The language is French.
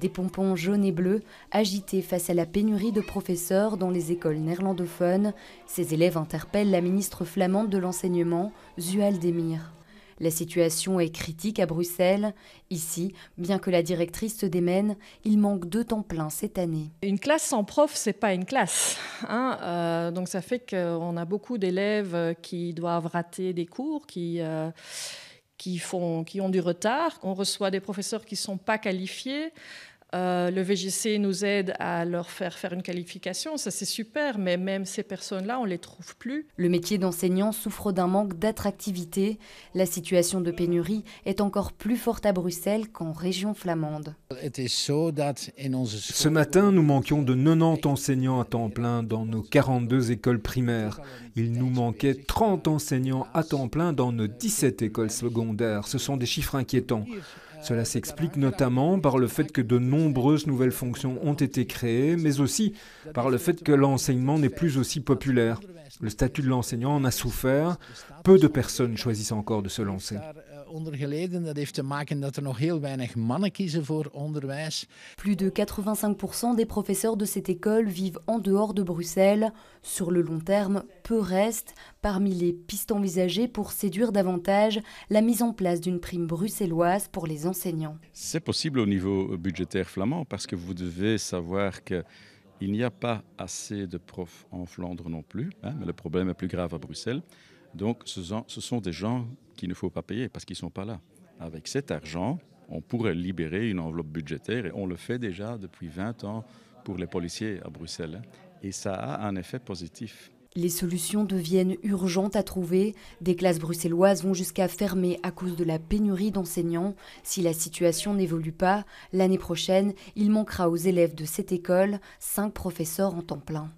Des pompons jaunes et bleus agités face à la pénurie de professeurs dans les écoles néerlandophones. Ces élèves interpellent la ministre flamande de l'enseignement, Zual Demir. La situation est critique à Bruxelles. Ici, bien que la directrice se démène, il manque 2 temps plein cette année. Une classe sans prof, c'est pas une classe. Donc ça fait qu'on a beaucoup d'élèves qui doivent rater des cours, qui ont du retard. On reçoit des professeurs qui ne sont pas qualifiés. Le VGC nous aide à leur faire une qualification, ça c'est super, mais même ces personnes-là, on ne les trouve plus. Le métier d'enseignant souffre d'un manque d'attractivité. La situation de pénurie est encore plus forte à Bruxelles qu'en région flamande. Ce matin, nous manquions de 90 enseignants à temps plein dans nos 42 écoles primaires. Il nous manquait 30 enseignants à temps plein dans nos 17 écoles secondaires. Ce sont des chiffres inquiétants. Cela s'explique notamment par le fait que de nombreuses nouvelles fonctions ont été créées, mais aussi par le fait que l'enseignement n'est plus aussi populaire. Le statut de l'enseignant en a souffert. Peu de personnes choisissent encore de se lancer. Plus de 85% des professeurs de cette école vivent en dehors de Bruxelles. Sur le long terme, peu reste. Parmi les pistes envisagées pour séduire davantage, la mise en place d'une prime bruxelloise pour les enseignants. C'est possible au niveau budgétaire flamand parce que vous devez savoir qu'il n'y a pas assez de profs en Flandre non plus, mais le problème est plus grave à Bruxelles. Donc ce sont des gens qu'il ne faut pas payer parce qu'ils ne sont pas là. Avec cet argent, on pourrait libérer une enveloppe budgétaire et on le fait déjà depuis 20 ans pour les policiers à Bruxelles. Et ça a un effet positif. Les solutions deviennent urgentes à trouver. Des classes bruxelloises vont jusqu'à fermer à cause de la pénurie d'enseignants. Si la situation n'évolue pas, l'année prochaine, il manquera aux élèves de cette école 5 professeurs en temps plein.